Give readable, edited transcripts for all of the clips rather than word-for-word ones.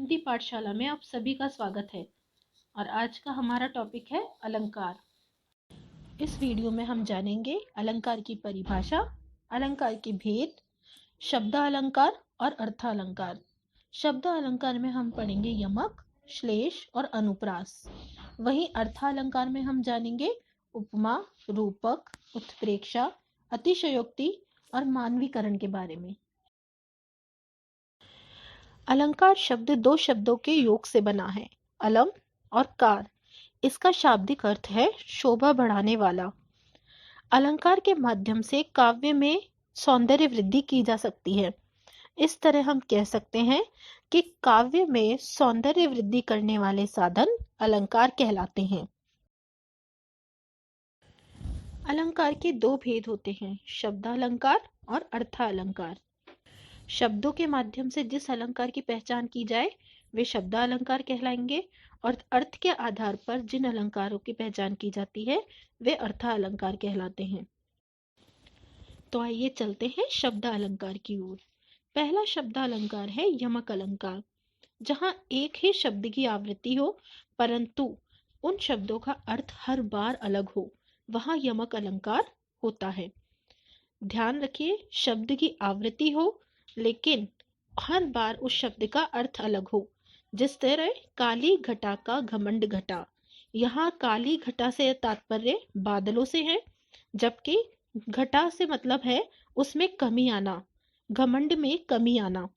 हिंदी पाठशाला में आप सभी का स्वागत है। और आज का हमारा टॉपिक है अलंकार। इस वीडियो में हम जानेंगे अलंकार की परिभाषा, अलंकार के भेद, शब्द अलंकार और अर्थालंकार। शब्द अलंकार में हम पढ़ेंगे यमक, श्लेष और अनुप्रास। वहीं अर्थालंकार में हम जानेंगे उपमा, रूपक, उत्प्रेक्षा, अतिशयोक्ति और मानवीकरण के बारे में। अलंकार शब्द दो शब्दों के योग से बना है, अलम और कार। इसका शाब्दिक अर्थ है शोभा बढ़ाने वाला। अलंकार के माध्यम से काव्य में सौंदर्य वृद्धि की जा सकती है। इस तरह हम कह सकते हैं कि काव्य में सौंदर्य वृद्धि करने वाले साधन अलंकार कहलाते हैं। अलंकार के दो भेद होते हैं, शब्दालंकार और अर्थालंकार। शब्दों के माध्यम से जिस अलंकार की पहचान की जाए वे शब्दालंकार कहलाएंगे और अर्थ के आधार पर जिन अलंकारों की पहचान की जाती है वे अर्थालंकार कहलाते हैं। तो आइए चलते हैं शब्दालंकार की ओर। पहला शब्दालंकार है यमक अलंकार, जहां एक ही शब्द की आवृत्ति हो परंतु उन शब्दों का अर्थ हर बार अलग हो, वहां यमक अलंकार होता है। ध्यान रखिए, शब्द की आवृत्ति हो लेकिन हर बार उस शब्द का अर्थ अलग हो। जिस तरह काली घटा का घमंड घटा, यहाँ काली घटा से तात्पर्य बादलों से है, जबकि घटा से मतलब है उसमें कमी आना, घमंड में कमी आना।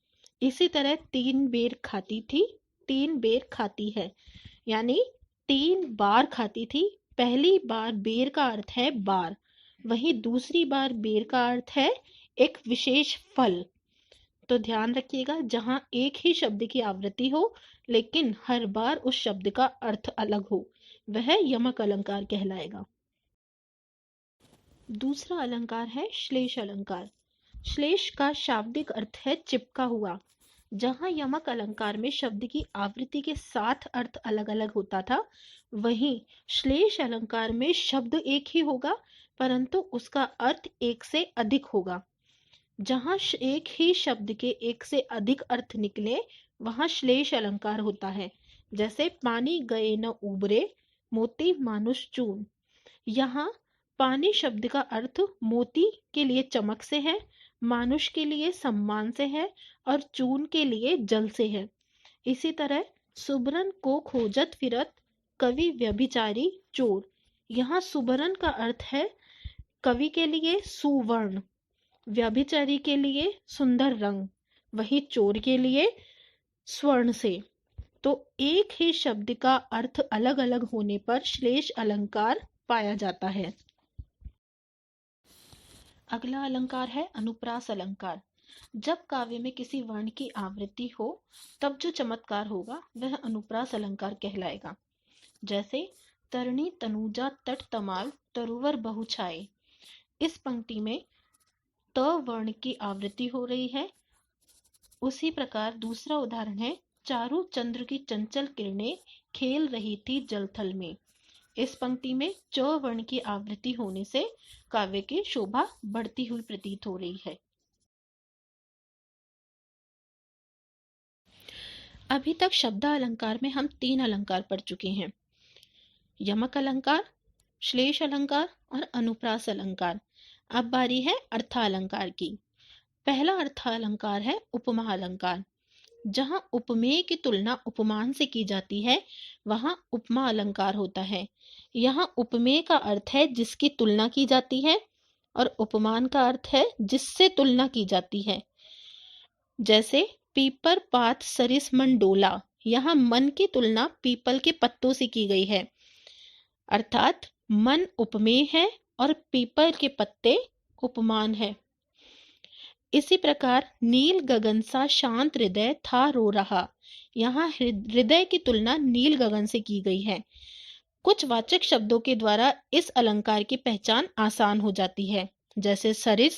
इसी तरह तीन बेर खाती थी, तीन बेर खाती है, यानी तीन बार खाती थी। पहली बार बेर का अर्थ है बार, वहीं दूसरी बार बेर का अर्थ है एक विशेष फल। तो ध्यान रखिएगा, जहां एक ही शब्द की आवृत्ति हो लेकिन हर बार उस शब्द का अर्थ अलग हो, वह यमक अलंकार कहलाएगा। दूसरा अलंकार है श्लेष अलंकार। श्लेष का शाब्दिक अर्थ है चिपका हुआ। जहां यमक अलंकार में शब्द की आवृत्ति के साथ अर्थ अलग अलग होता था, वहीं श्लेष अलंकार में शब्द एक ही होगा परंतु उसका अर्थ एक से अधिक होगा। जहां एक ही शब्द के एक से अधिक अर्थ निकले वहां श्लेष अलंकार होता है। जैसे पानी गए न उबरे, मोती मानुष चून। यहाँ पानी शब्द का अर्थ मोती के लिए चमक से है, मानुष के लिए सम्मान से है और चून के लिए जल से है। इसी तरह सुबरन को खोजत फिरत, कवि व्यभिचारी चोर। यहाँ सुबरन का अर्थ है कवि के लिए सुवर्ण, व्यभिचारी के लिए सुंदर रंग, वही चोर के लिए स्वर्ण से। तो एक ही शब्द का अर्थ अलग अलग होने पर श्लेष अलंकार पाया जाता है। अगला अलंकार है अनुप्रास अलंकार। जब काव्य में किसी वर्ण की आवृत्ति हो तब जो चमत्कार होगा वह अनुप्रास अलंकार कहलाएगा। जैसे तरणी तनुजा तट तमाल, तरुवर बहुछाए। इस पंक्ति में त वर्ण की आवृत्ति हो रही है। उसी प्रकार दूसरा उदाहरण है चारु चंद्र की चंचल किरणें खेल रही थी जलथल में। इस पंक्ति में च वर्ण की आवृत्ति होने से काव्य की शोभा बढ़ती हुई प्रतीत हो रही है। अभी तक शब्द अलंकार में हम तीन अलंकार पढ़ चुके हैं, यमक अलंकार, श्लेष अलंकार और अनुप्रास अलंकार। अब बारी है अर्थालंकार की। पहला अर्थालंकार है उपमा अलंकार। जहां उपमेय की तुलना उपमान से की जाती है वहां उपमा अलंकार होता है। यहाँ उपमेय का अर्थ है जिसकी तुलना की जाती है और उपमान का अर्थ है जिससे तुलना की जाती है। जैसे पीपर पात सरिस मन डोला, यहाँ मन की तुलना पीपल के पत्तों से की गई है, अर्थात मन उपमेय है और पीपल के पत्ते उपमान है। इसी प्रकार नील गगन सा शांत हृदय था रो रहा, यहाँ हृदय की तुलना नील गगन से की गई है। कुछ वाचक शब्दों के द्वारा इस अलंकार की पहचान आसान हो जाती है, जैसे सरिस,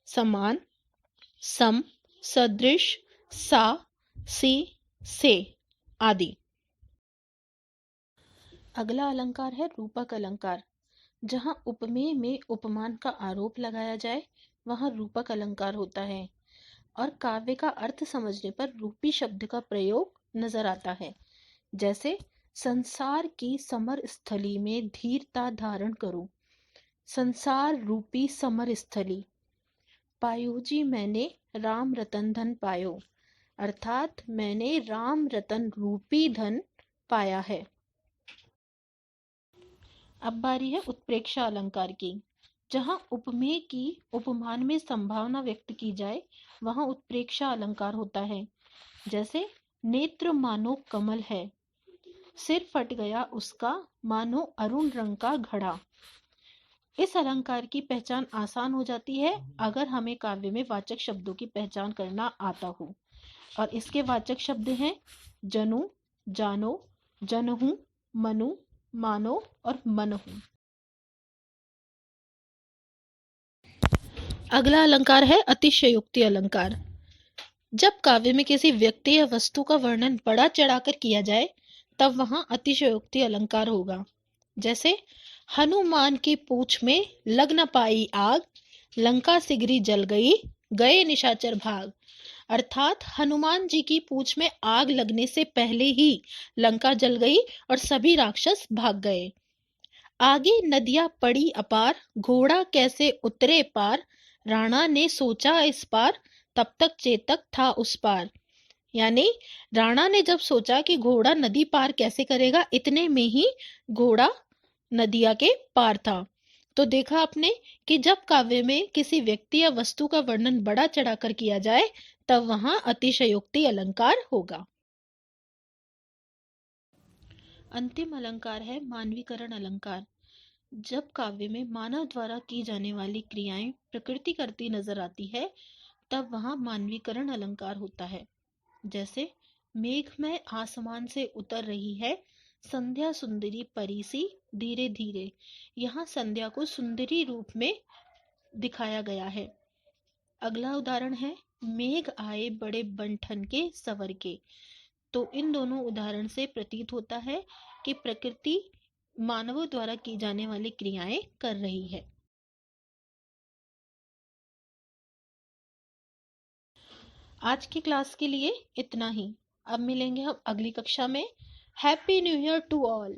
समान, सम, सदृश, सा, सी, से आदि। अगला अलंकार है रूपक अलंकार। जहां उपमेय में उपमान का आरोप लगाया जाए वहां रूपक अलंकार होता है। और काव्य का अर्थ समझने पर रूपी शब्द का प्रयोग नजर आता है। जैसे संसार की समर स्थली में धीरता धारण करो, संसार रूपी समर स्थली। पायो जी मैंने राम रतन धन पायो, अर्थात मैंने राम रतन रूपी धन पाया है। अब बारी है उत्प्रेक्षा अलंकार की। जहां उपमेय की उपमान में संभावना व्यक्त की जाए वहां उत्प्रेक्षा अलंकार होता है। जैसे नेत्र मानो कमल है, सिर फट गया उसका मानो अरुण रंग का घड़ा। इस अलंकार की पहचान आसान हो जाती है अगर हमें काव्य में वाचक शब्दों की पहचान करना आता हो। और इसके वाचक शब्द हैं जनु, जानो, जनहु, मनु, मानो और मनहु। अगला अलंकार है अतिशयोक्ति अलंकार। जब काव्य में किसी व्यक्ति या वस्तु का वर्णन बड़ा चढ़ाकर किया जाए तब वहां अतिशयोक्ति अलंकार होगा। जैसे हनुमान की पूंछ में लग न पाई आग, लंका सिगरी जल गई, गए निशाचर भाग। अर्थात हनुमान जी की पूंछ में आग लगने से पहले ही लंका जल गई और सभी राक्षस भाग गए। आगे नदियां पड़ी अपार, घोड़ा कैसे उतरे पार, राणा ने सोचा इस पार, तब तक चेतक था उस पार। यानी राणा ने जब सोचा कि घोड़ा नदी पार कैसे करेगा, इतने में ही घोड़ा नदिया के पार था। तो देखा आपने कि जब काव्य में किसी व्यक्ति या वस्तु का वर्णन बड़ा चढ़ाकर किया जाए तब वहां अतिशयोक्ति अलंकार होगा। अंतिम अलंकार है मानवीकरण अलंकार। जब काव्य में मानव द्वारा की जाने वाली क्रियाएं प्रकृति करती नजर आती है तब वहां मानवीकरण अलंकार होता है। जैसे मेघमय आसमान से उतर रही है संध्या सुंदरी परी सी धीरे धीरे। यहाँ संध्या को सुंदरी रूप में दिखाया गया है। अगला उदाहरण है मेघ आए बड़े बंठन के सवर के। तो इन दोनों उदाहरण से प्रतीत होता है कि प्रकृति मानवों द्वारा की जाने वाली क्रियाएं कर रही है। आज की क्लास के लिए इतना ही। अब मिलेंगे हम अगली कक्षा में। Happy new year to all.